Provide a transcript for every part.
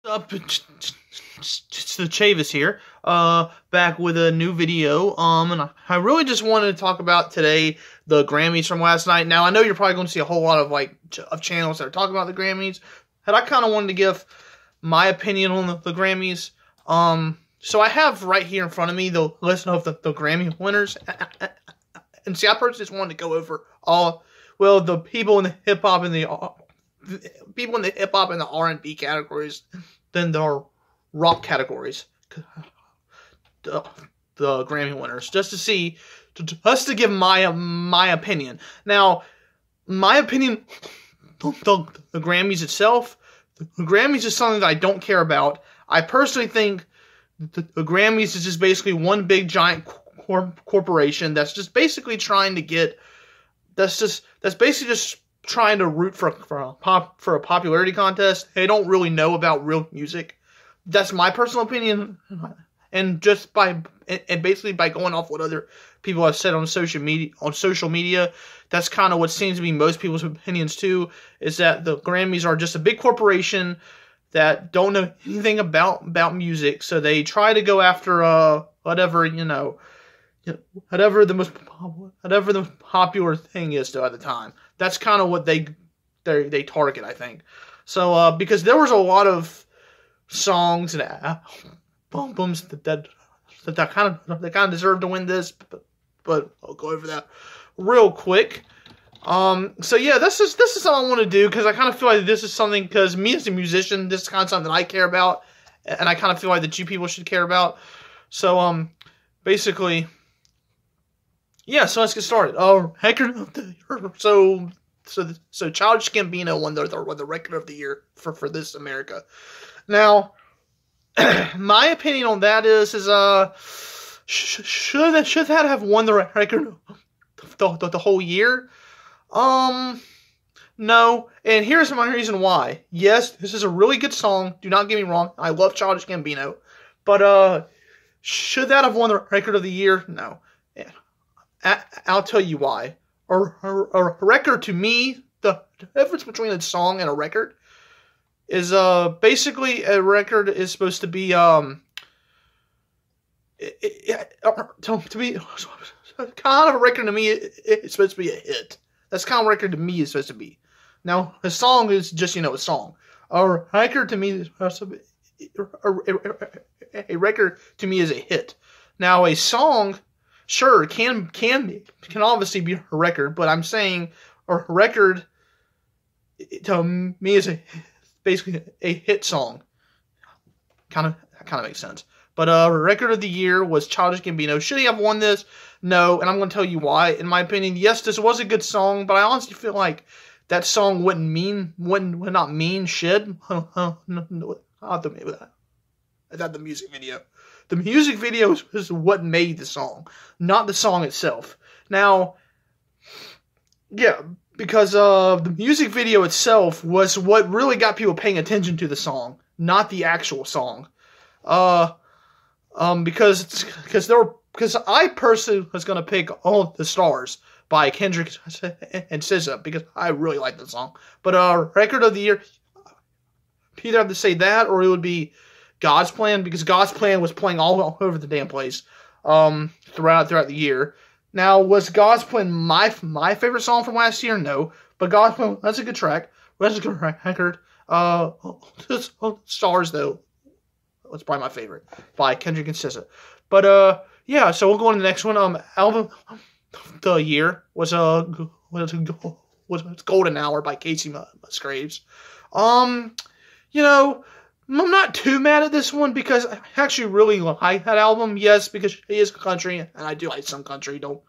Up, it's the Chavis here, back with a new video, and I really just wanted to talk about today the Grammys from last night. Now, I know you're probably going to see a whole lot of channels that are talking about the Grammys, and I kind of wanted to give my opinion on the Grammys. So I have right here in front of me the list of the Grammy winners, and see, I personally just wanted to go over the people in the hip hop and the R&B categories than the rock categories, the Grammy winners, just to give my opinion. Now, my opinion, the Grammys itself, the Grammys is something that I don't care about. I personally think the Grammys is just basically one big giant corporation that's just basically trying to get, that's basically just trying to root for a popularity contest. They don't really know about real music. That's my personal opinion, and basically by going off what other people have said on social media, that's kind of what seems to be most people's opinions too. Is that the Grammys are just a big corporation that don't know anything about music, so they try to go after whatever the most popular thing is at the time. That's kind of what they target, I think. So because there was a lot of songs and albums that kind of deserve to win this, but I'll go over that real quick. So yeah, this is something I want to do because I kind of feel like this is something, because me as a musician, this is kind of something that I care about, and I kind of feel like that you people should care about. So basically. Yeah, so let's get started. So Childish Gambino won the record of the year for this America. Now, my opinion on that is should that have won the record the whole year? No, and here's my reason why. Yes, this is a really good song. Do not get me wrong. I love Childish Gambino, but should that have won the record of the year? No. Yeah. I'll tell you why. A record, to me, the difference between a song and a record is basically a record is supposed to be to me kind of a record to me it's supposed to be a hit. That's kind of a record to me is supposed to be. Now a song is just a song. A record to me is supposed to be, a record to me is a hit. Now a song, sure, can obviously be a record, but I'm saying a record to me is basically a hit song. Kind of makes sense. But record of the year was Childish Gambino. Should he have won this? No, and I'm going to tell you why. In my opinion, yes, this was a good song, but I honestly feel like that song would not mean shit. Not the music video. The music video is what made the song, not the song itself. Now, yeah, because the music video itself was what really got people paying attention to the song, not the actual song. Because I personally was gonna pick All the Stars by Kendrick and SZA because I really like the song. But record of the year, either have to say that or it would be God's Plan, because God's Plan was playing all over the damn place throughout the year. Now, was God's Plan my favorite song from last year? No, but God's Plan, that's a good track. That's a good record. Stars though, that's probably my favorite by Kendrick and SZA. But yeah, so we'll go on to the next one. Album of the year was Golden Hour by Casey Musgraves. I'm not too mad at this one because I actually really like that album. Yes, because it is country, and I do like some country. Don't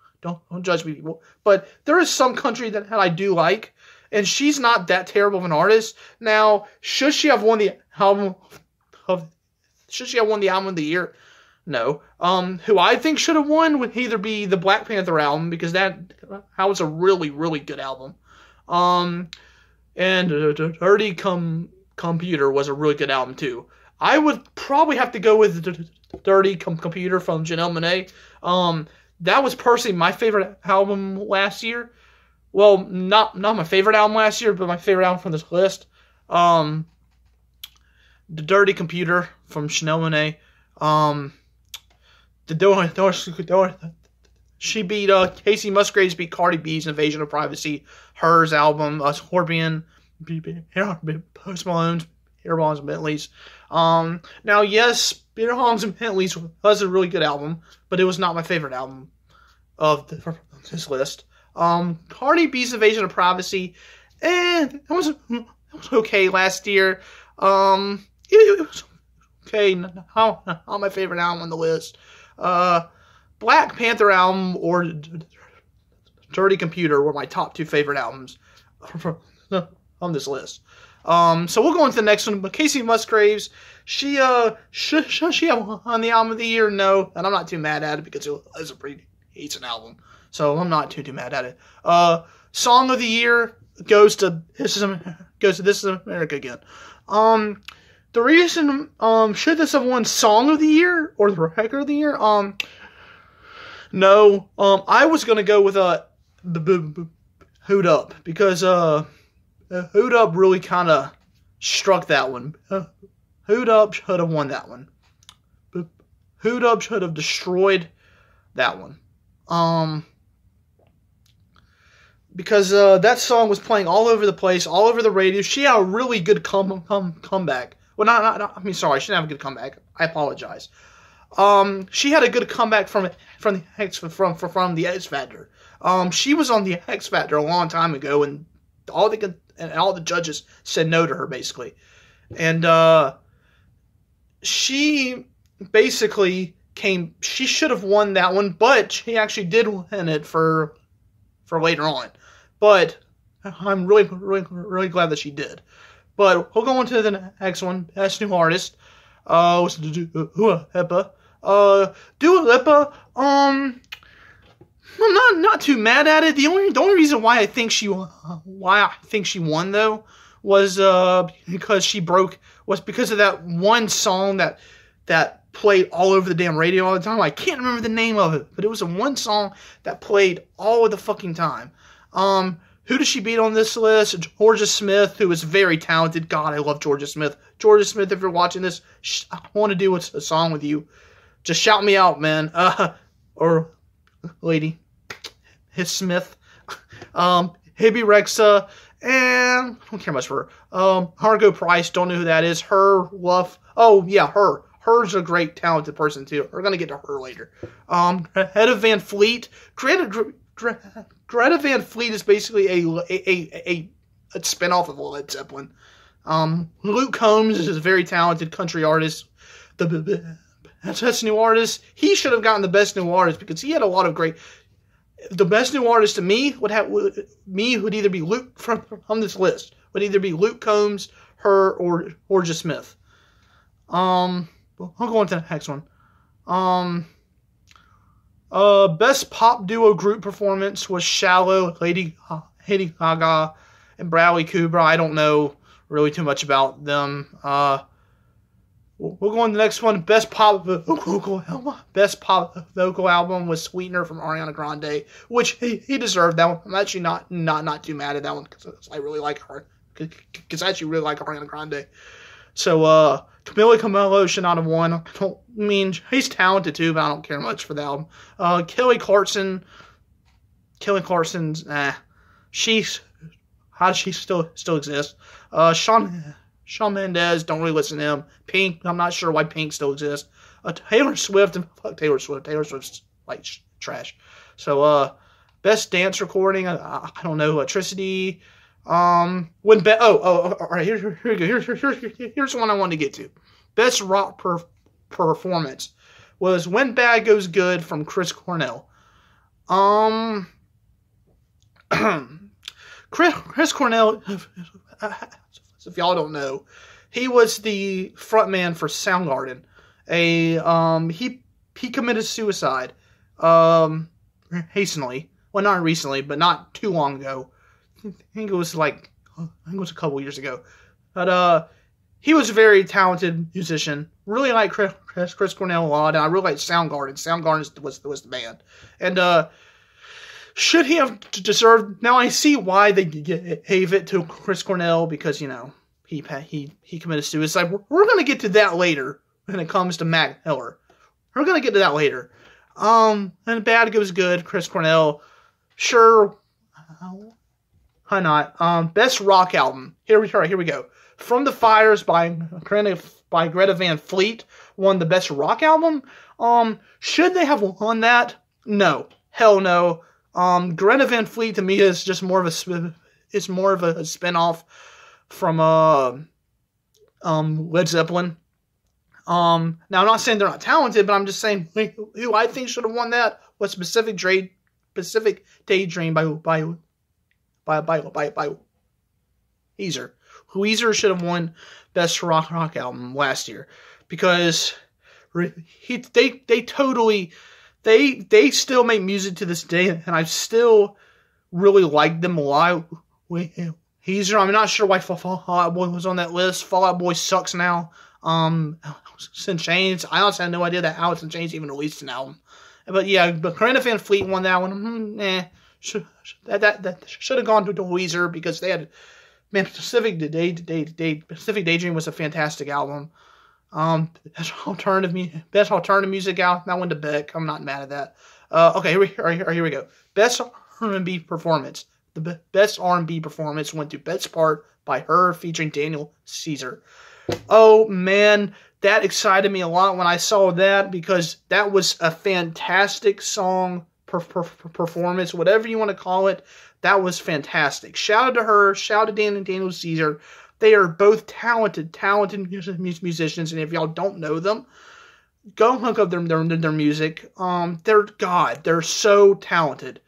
judge me, people. But there is some country that I do like, and she's not that terrible of an artist. Now, should she have won the album of the year? No. Who I think should have won would either be the Black Panther album, because that was a really, really good album. And Dirty Computer was a really good album too. I would probably have to go with Dirty Computer from Janelle Monáe. That was personally my favorite album last year. Well, not my favorite album last year, but my favorite album from this list. The Dirty Computer from Chanel Monáe. She beat Casey Musgraves beat Cardi B's Invasion of Privacy. Hers album, Scorpion, Post Malone's Beer Bongs and Bentleys. Now yes, Beer Bongs and Bentleys was a really good album, but it was not my favorite album of this list. Cardi B's Invasion of Privacy, it was okay last year. It was okay, not my favorite album on the list. Black Panther album or Dirty Computer were my top 2 favorite albums on this list. So we'll go into the next one. But Casey Musgraves, should she have on the album of the year? No, and I'm not too mad at it because it was a pretty decent album. So I'm not too mad at it. Song of the year goes to This Is America again. The reason should this have won Song of the Year or the Record of the Year? No. I was gonna go with Hood Up because Hood Up really kind of struck that one. Hood Up should have won that one. Hood Up should have destroyed that one. Because that song was playing all over the place, all over the radio. She had a really good comeback. Well, I mean, sorry, she didn't have a good comeback. I apologize. She had a good comeback from the X Factor. She was on the X Factor a long time ago, and all the judges said no to her basically, and she basically came. She should have won that one, but she actually did win it for later on. But I'm really glad that she did. But we'll go on to the next one. Best New Artist. Was Dua Lipa. Dua Lipa. I'm not too mad at it. The only reason why I think she won though was because because of that one song that played all over the damn radio all the time. I can't remember the name of it, but it was a one song that played all of the fucking time. Who does she beat on this list? Georgia Smith, who is very talented. God, I love Georgia Smith. Georgia Smith, if you're watching this, I want to do a song with you. Just shout me out, man. Or lady. His Smith. Hibby Rexa. And I don't care much for her. Hargo Price, don't know who that is. Her, Love. Oh, yeah, her. Her's a great, talented person, too. We're going to get to her later. Greta Van Fleet. Greta Van Fleet is basically a spinoff of Led Zeppelin. Luke Combs is a very talented country artist. The best new artist. He should have gotten the best new artist because he had a lot of great. The best new artist to me would either be Luke from this list. Would either be Luke Combs, her, or Georgia Smith. I'll go on to the next one. Best pop duo group performance was Shallow, Lady Gaga, and Bradley Cooper. I don't know really too much about them. We'll go on to the next one. Best pop vocal album was Sweetener from Ariana Grande, which he deserved that one. I'm actually not too mad at that one because I really like her. Because I actually really like Ariana Grande. So Camila Cabello should not have won. I mean, he's talented too, but I don't care much for the album. Kelly Clarkson's how does she still exist? Shawn Mendes, don't really listen to him. Pink, I'm not sure why Pink still exists. Taylor Swift, and fuck Taylor Swift. Taylor Swift's like trash. So best dance recording, I don't know. Electricity. All right. Here's one I wanted to get to. Best rock performance was When Bad Goes Good from Chris Cornell. Chris Cornell, if y'all don't know, he was the frontman for Soundgarden. He committed suicide hastily. Well, not recently, but not too long ago. I think it was a couple years ago. But he was a very talented musician. Really like Chris Cornell a lot, and I really like Soundgarden. Soundgarden was the band. And should he have deserved... Now, I see why they gave it to Chris Cornell, because, he committed suicide. We're going to get to that later when it comes to Mac Miller. We're going to get to that later. And bad goes good. Chris Cornell, sure, why not? Best rock album. Here we go. From the Fires by Greta Van Fleet won the best rock album. Should they have won that? No, hell no. Greta Van Fleet to me is just more of a spinoff from Led Zeppelin. Now I'm not saying they're not talented, but I'm just saying who I think should have won that was Pacific Daydream by Weezer. Weezer should have won best rock album last year because they still make music to this day, and I still really like them a lot. Weezer, I'm not sure why Fall Out Boy was on that list. Fall Out Boy sucks now. Alice in Chains, I honestly had no idea that Alice in Chains even released an album. But yeah, but Greta Van Fleet won that one. That should have gone to Weezer because they had, man, Pacific Daydream was a fantastic album. Best alternative music album, that went to Beck. I'm not mad at that. Okay, here we go. Best R&B performance. The best R&B performance went to Best Part by Her featuring Daniel Caesar. Oh man, that excited me a lot when I saw that because that was a fantastic song performance, whatever you want to call it. That was fantastic. Shout out to her. Shout out to Daniel Caesar. They are both talented musicians, and if y'all don't know them, go look up their music. They're so talented.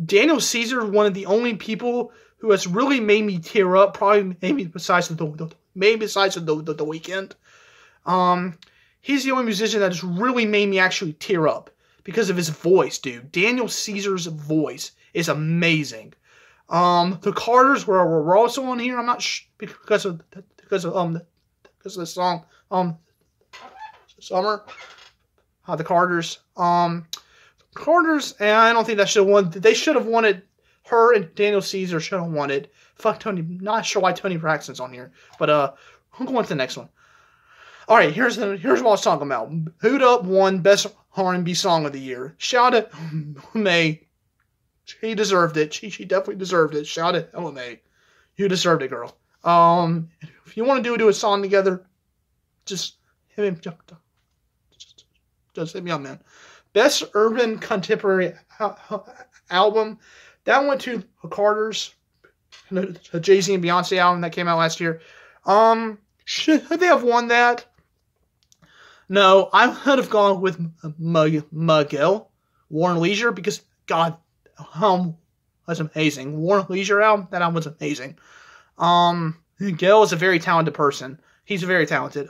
Daniel Caesar is one of the only people who has really made me tear up. Probably maybe besides the Weeknd. He's the only musician that has really made me actually tear up because of his voice, dude. Daniel Caesar's voice is amazing. The Carters were also on here. I'm not because of the song Summer. The Carters. Carters, and I don't think that should have won. They should have won it. Her and Daniel Caesar should have won it. Fuck Tony. Not sure why Tony Braxton's on here, but I'm going to the next one. All right, here's what I was talking about. Who'd Up won Best R&B Song of the Year. Shout out to May. She deserved it. She definitely deserved it. Shout out to LMA. You deserved it, girl. If you want to do a song together, just hit me. Just hit me up, man. Best Urban Contemporary Album. That went to the Carters. The Jay-Z and Beyonce album that came out last year. Should they have won that? No, I would have gone with Miguel, War and Leisure, because, God, that's amazing. War and Leisure album, that album was amazing. Miguel is a very talented person. He's very talented.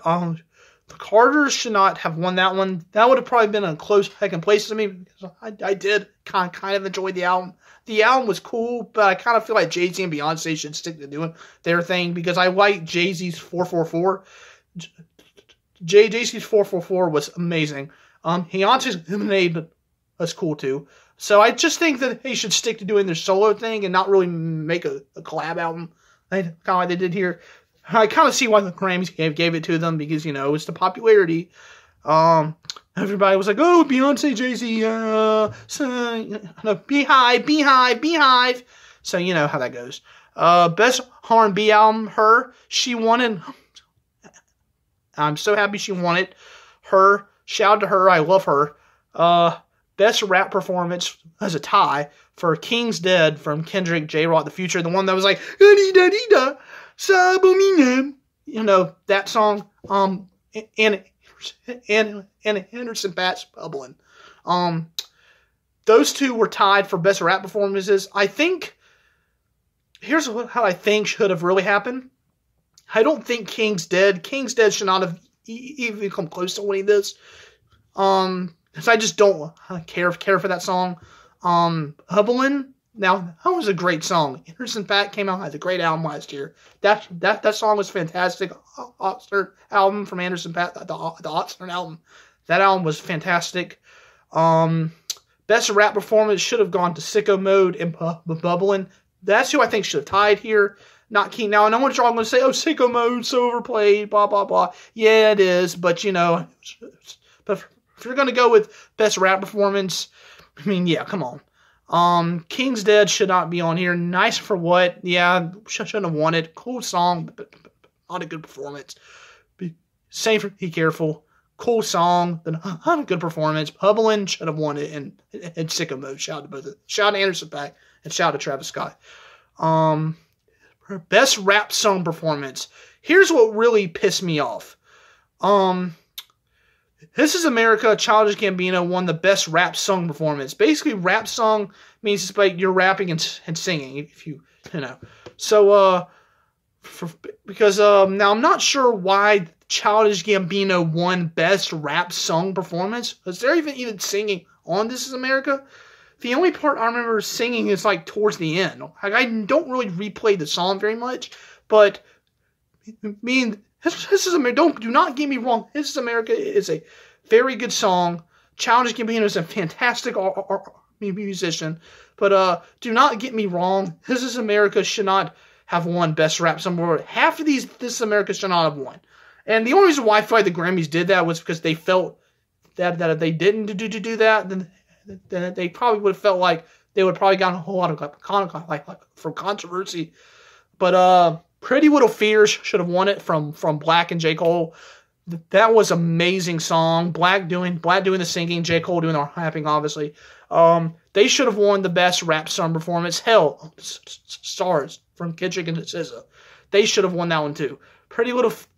The Carters should not have won that one. That would have probably been a close second place to me, because I did kind of enjoy the album. The album was cool, but I kind of feel like Jay-Z and Beyonce should stick to doing their thing, because I like Jay-Z's 444. Jay-Z's 444 was amazing. Beyonce's Lemonade was cool too. So I just think that they should stick to doing their solo thing and not really make a collab album, kind of like they did here. I kind of see why the Grammys gave it to them, because, it's the popularity. Everybody was like, oh, Beyonce, Jay-Z, Beehive. So you know how that goes. Best R&B album, Her. She won it. I'm so happy she won it. Her. Shout out to her. I love her. Best rap performance as a tie for King's Dead from Kendrick, J-Rock, The Future. The one that was like, da-dee-da-dee-da, Sabominem. That song. And Henderson Pat's Bubbling. Those two were tied for best rap performances. I think, here's how I think should have really happened. I don't think King's Dead should not have even come close to winning this. Because I just don't care for that song. Bubbling. Now, that was a great song. Henderson Pat came out with a great album last year. That song was fantastic. Oxnard album from Anderson Pat, the Oxnard album. That album was fantastic. Best rap performance should have gone to Sicko Mode and Bubbling. That's who I think should have tied here. not King. Now, I know what y'all going to say, oh, Sicko Mode's so overplayed, blah, blah, blah. Yeah, it is, but, but if you're going to go with best rap performance, I mean, yeah, come on. King's Dead should not be on here. Nice for What? Yeah, shouldn't have won it. Cool song, but not a good performance. Same for Be Careful. Cool song, but not a good performance. Bubbling should have won it, and Sicko Mode. Shout out to both of them. Shout out to Anderson .Paak and shout out to Travis Scott. Best rap song performance. Here's what really pissed me off. This Is America, Childish Gambino won the best rap song performance. Basically, rap song means it's like you're rapping and singing, if you know. So, because now I'm not sure why Childish Gambino won best rap song performance. Was there even singing on This Is America? The only part I remember singing is like towards the end. Like, I don't really replay the song very much, but I mean, This Is America. Do not get me wrong. This Is America is a very good song. Childish Gambino is a fantastic musician, but do not get me wrong. This Is America should not have won best rap song. Half of these This Is America should not have won. And the only reason why I feel like the Grammys did that was because they felt that if they didn't do that, then they probably would have felt like they would have probably gotten a whole lot of like from controversy. But Pretty Little Fears should have won it from Black and J. Cole. That was amazing song. Black doing the singing, J. Cole doing the rapping, obviously. They should have won the best rap song performance. Hell, Stars from Kendrick and SZA. They should have won that one too. That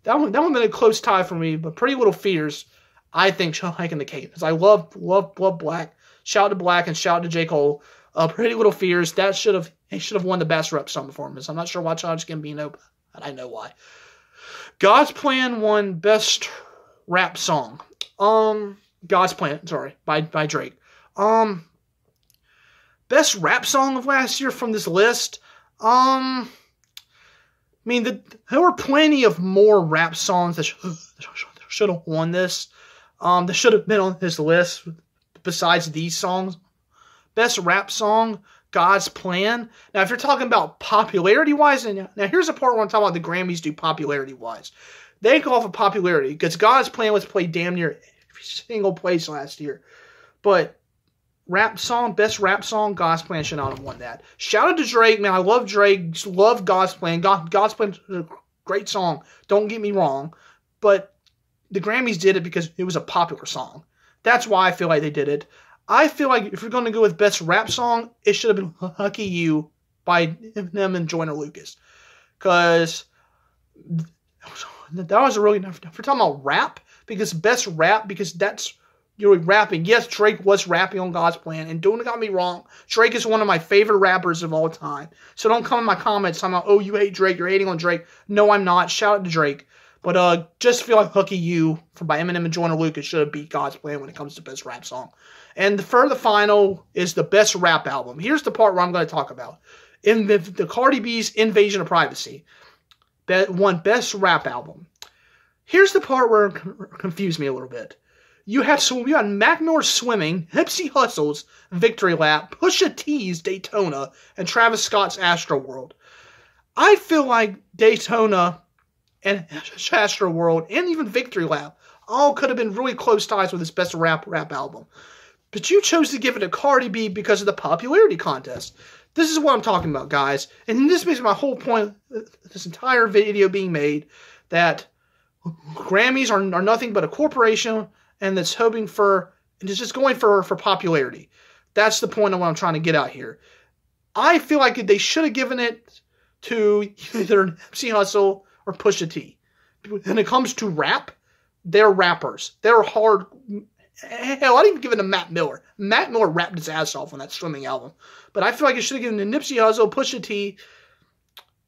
one would have been a close tie for me, but Pretty Little Fears, I think, should have taken the cake. Because I love Black. Shout out to Black and shout out to J. Cole. Pretty Little Fears, they should have won the best rap song performance. I'm not sure why Childish Gambino, but I know why. God's Plan won best rap song. God's Plan, sorry, by Drake. Best rap song of last year from this list. I mean, there were plenty of more rap songs that should have won this. That should have been on this list besides these songs. Best rap song, God's Plan. Now, if you're talking about popularity-wise, now here's the part where I'm talking about the Grammys do popularity-wise. They go off of popularity because God's Plan was played damn near every single place last year. But best rap song, God's Plan should not have won that. Shout out to Drake, man. I love Drake. Love God's Plan. God's Plan is a great song. Don't get me wrong. But the Grammys did it because it was a popular song. That's why I feel like they did it. I feel like if you're going to go with best rap song, it should have been Lucky You by Eminem and Joyner Lucas. Because that was a really, if we're talking about rap, because best rap, because that's, you're rapping. Yes, Drake was rapping on God's Plan, and don't get me wrong, Drake is one of my favorite rappers of all time. So don't come in my comments talking about, oh, you hate Drake, you're hating on Drake. No, I'm not. Shout out to Drake. But just feel like Lucky You by Eminem and Joyner Lucas should have beat God's Plan when it comes to best rap song. And for the final is the best rap album. Here's the part where I'm going to talk about. In the Cardi B's Invasion of Privacy won best rap album. Here's the part where it confused me a little bit. You got Mac Miller's Swimming, Nipsey Hussle's Victory Lap, Pusha T's Daytona, and Travis Scott's Astroworld. I feel like Daytona and Astroworld and even Victory Lap all could have been really close ties with his best rap album. But you chose to give it to Cardi B because of the popularity contest. This is what I'm talking about, guys. And this makes my whole point of this entire video being made, that Grammys are nothing but a corporation and that's hoping for, and it's just going for popularity. That's the point of what I'm trying to get out here. I feel like they should have given it to either Nipsey Hussle or Pusha T. When it comes to rap, they're rappers. They're hard. Hell, I'd even give it to Mac Miller. Mac Miller rapped his ass off on that Swimming album. But I feel like it should have given to Nipsey Hussle, Pusha T,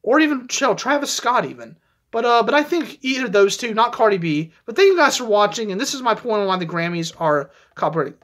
or even Travis Scott even. But I think either of those two, not Cardi B. But thank you guys for watching, and this is my point on why the Grammys are copyrighted.